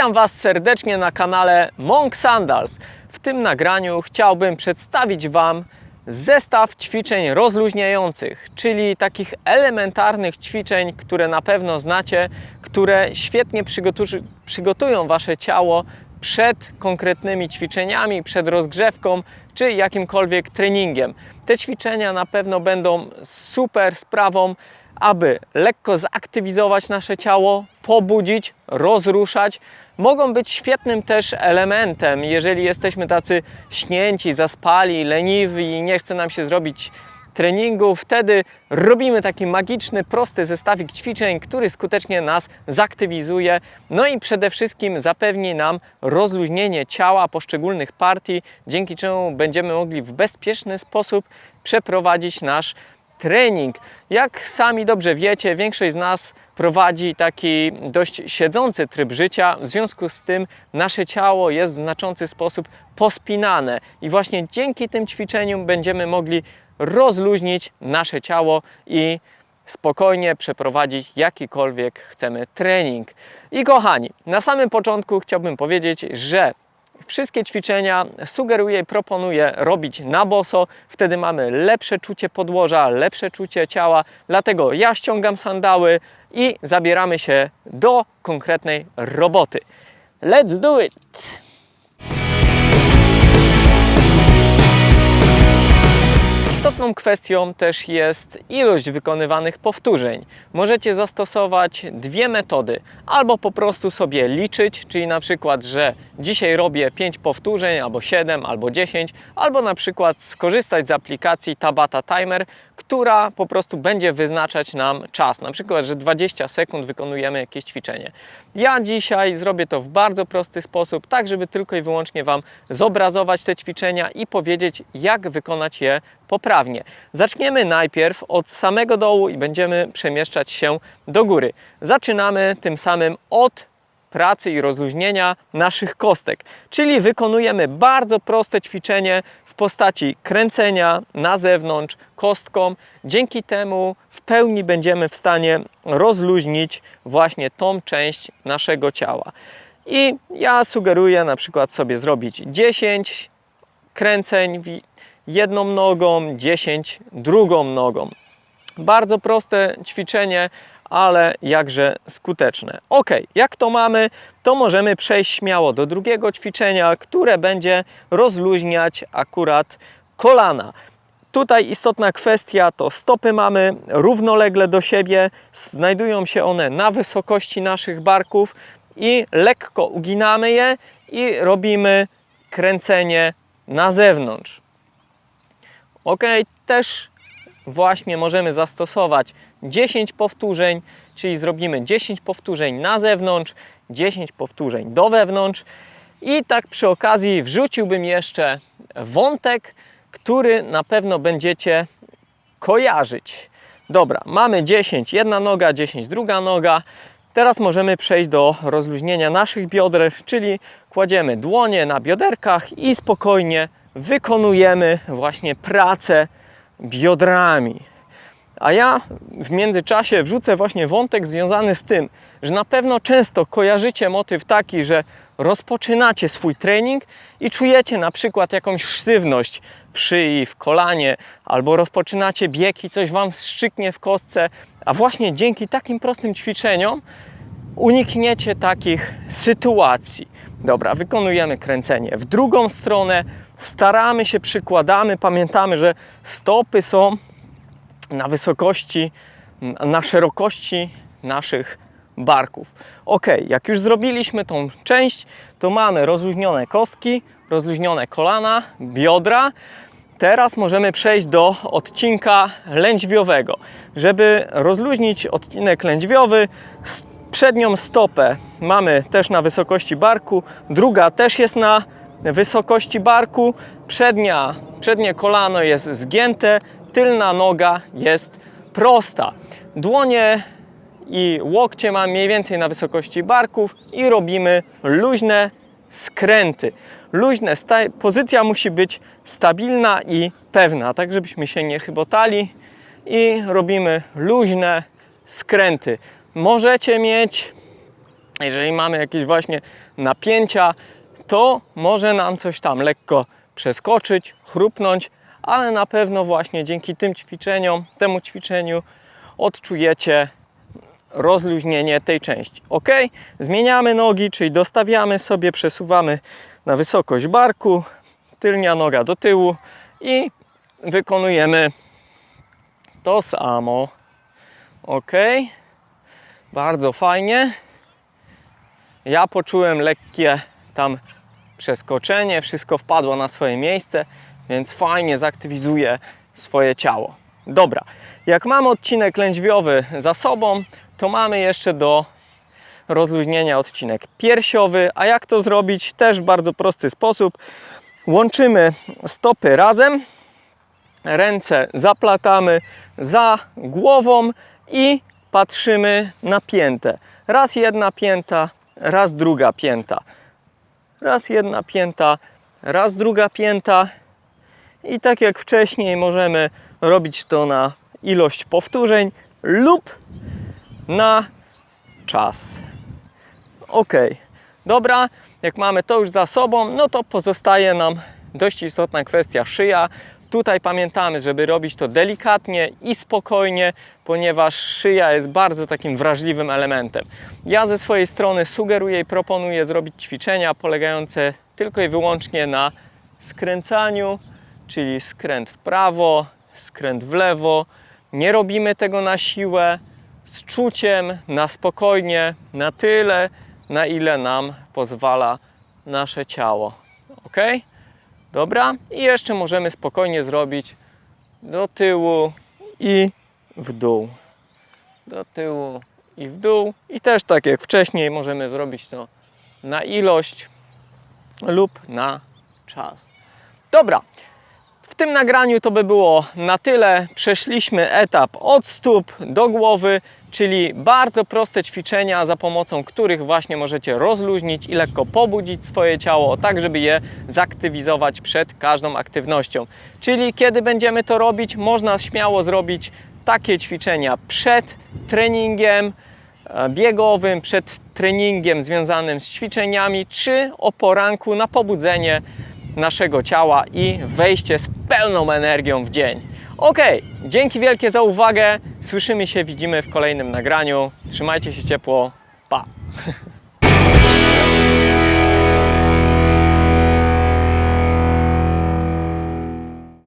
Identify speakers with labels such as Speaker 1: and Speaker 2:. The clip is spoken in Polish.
Speaker 1: Witam Was serdecznie na kanale Monk Sandals. W tym nagraniu chciałbym przedstawić Wam zestaw ćwiczeń rozluźniających, czyli takich elementarnych ćwiczeń, które na pewno znacie, które świetnie przygotują Wasze ciało przed konkretnymi ćwiczeniami, przed rozgrzewką czy jakimkolwiek treningiem. Te ćwiczenia na pewno będą super sprawą, aby lekko zaktywizować nasze ciało, pobudzić, rozruszać. Mogą być świetnym też elementem, jeżeli jesteśmy tacy śnięci, zaspali, leniwi i nie chce nam się zrobić treningu. Wtedy robimy taki magiczny, prosty zestawik ćwiczeń, który skutecznie nas zaktywizuje. No i przede wszystkim zapewni nam rozluźnienie ciała, poszczególnych partii, dzięki czemu będziemy mogli w bezpieczny sposób przeprowadzić nasz trening. Jak sami dobrze wiecie, większość z nas prowadzi taki dość siedzący tryb życia, w związku z tym nasze ciało jest w znaczący sposób pospinane i właśnie dzięki tym ćwiczeniom będziemy mogli rozluźnić nasze ciało i spokojnie przeprowadzić jakikolwiek chcemy trening. I kochani, na samym początku chciałbym powiedzieć, że wszystkie ćwiczenia sugeruję i proponuję robić na boso, wtedy mamy lepsze czucie podłoża, lepsze czucie ciała, dlatego ja ściągam sandały i zabieramy się do konkretnej roboty. Let's do it! Istotną kwestią też jest ilość wykonywanych powtórzeń. Możecie zastosować dwie metody. Albo po prostu sobie liczyć, czyli na przykład, że dzisiaj robię 5 powtórzeń, albo 7, albo 10, albo na przykład skorzystać z aplikacji Tabata Timer, która po prostu będzie wyznaczać nam czas. Na przykład, że 20 sekund wykonujemy jakieś ćwiczenie. Ja dzisiaj zrobię to w bardzo prosty sposób, tak żeby tylko i wyłącznie Wam zobrazować te ćwiczenia i powiedzieć, jak wykonać je poprawnie. Zaczniemy najpierw od samego dołu i będziemy przemieszczać się do góry. Zaczynamy tym samym od pracy i rozluźnienia naszych kostek, czyli wykonujemy bardzo proste ćwiczenie w postaci kręcenia na zewnątrz kostką. Dzięki temu w pełni będziemy w stanie rozluźnić właśnie tą część naszego ciała. I ja sugeruję na przykład sobie zrobić 10 kręceń jedną nogą, 10 drugą nogą. Bardzo proste ćwiczenie, ale jakże skuteczne. Ok, jak to mamy, to możemy przejść śmiało do drugiego ćwiczenia, które będzie rozluźniać akurat kolana. Tutaj istotna kwestia to stopy mamy równolegle do siebie, znajdują się one na wysokości naszych barków i lekko uginamy je i robimy kręcenie na zewnątrz. Ok, też właśnie możemy zastosować 10 powtórzeń, czyli zrobimy 10 powtórzeń na zewnątrz, 10 powtórzeń do wewnątrz i tak przy okazji wrzuciłbym jeszcze wątek, który na pewno będziecie kojarzyć. Dobra, mamy 10 jedna noga, 10 druga noga. Teraz możemy przejść do rozluźnienia naszych bioder, czyli kładziemy dłonie na bioderkach i spokojnie wykonujemy właśnie pracę biodrami. A ja w międzyczasie wrzucę właśnie wątek związany z tym, że na pewno często kojarzycie motyw taki, że rozpoczynacie swój trening i czujecie na przykład jakąś sztywność w szyi, w kolanie, albo rozpoczynacie bieg i coś Wam strzyknie w kostce, a właśnie dzięki takim prostym ćwiczeniom unikniecie takich sytuacji. Dobra, wykonujemy kręcenie w drugą stronę, staramy się, przykładamy, pamiętamy, że stopy są na wysokości, na szerokości naszych barków. Ok, jak już zrobiliśmy tą część, to mamy rozluźnione kostki, rozluźnione kolana, biodra. Teraz możemy przejść do odcinka lędźwiowego. Żeby rozluźnić odcinek lędźwiowy, przednią stopę mamy też na wysokości barku, druga też jest na wysokości barku, przednie kolano jest zgięte, tylna noga jest prosta. Dłonie i łokcie mamy mniej więcej na wysokości barków i robimy luźne skręty. Pozycja musi być stabilna i pewna, tak żebyśmy się nie chybotali i robimy luźne skręty. Możecie mieć, jeżeli mamy jakieś właśnie napięcia, to może nam coś tam lekko przeskoczyć, chrupnąć, ale na pewno właśnie dzięki temu ćwiczeniu odczujecie rozluźnienie tej części. Ok? Zmieniamy nogi, czyli dostawiamy sobie, przesuwamy na wysokość barku, tylnia noga do tyłu i wykonujemy to samo. Ok? Bardzo fajnie. Ja poczułem lekkie tam przeskoczenie, wszystko wpadło na swoje miejsce, więc fajnie zaktywizuje swoje ciało. Dobra, jak mamy odcinek lędźwiowy za sobą, to mamy jeszcze do rozluźnienia odcinek piersiowy. A jak to zrobić? Też w bardzo prosty sposób. Łączymy stopy razem, ręce zaplatamy za głową i patrzymy na piętę. Raz jedna pięta, raz druga pięta. Raz jedna pięta, raz druga pięta. I tak jak wcześniej możemy robić to na ilość powtórzeń lub na czas. Ok, dobra, jak mamy to już za sobą, no to pozostaje nam dość istotna kwestia szyja. Tutaj pamiętamy, żeby robić to delikatnie i spokojnie, ponieważ szyja jest bardzo takim wrażliwym elementem. Ja ze swojej strony sugeruję i proponuję zrobić ćwiczenia polegające tylko i wyłącznie na skręcaniu, czyli skręt w prawo, skręt w lewo. Nie robimy tego na siłę, z czuciem, na spokojnie, na tyle, na ile nam pozwala nasze ciało. Ok? Dobra? I jeszcze możemy spokojnie zrobić do tyłu i w dół. Do tyłu i w dół. I też tak jak wcześniej możemy zrobić to na ilość lub na czas. Dobra. W tym nagraniu to by było na tyle. Przeszliśmy etap od stóp do głowy, czyli bardzo proste ćwiczenia, za pomocą których właśnie możecie rozluźnić i lekko pobudzić swoje ciało, tak żeby je zaktywizować przed każdą aktywnością. Czyli kiedy będziemy to robić, można śmiało zrobić takie ćwiczenia przed treningiem biegowym, przed treningiem związanym z ćwiczeniami, czy o poranku na pobudzenie naszego ciała i wejście z pełną energią w dzień. Ok, dzięki wielkie za uwagę. Słyszymy się, widzimy w kolejnym nagraniu. Trzymajcie się ciepło. Pa!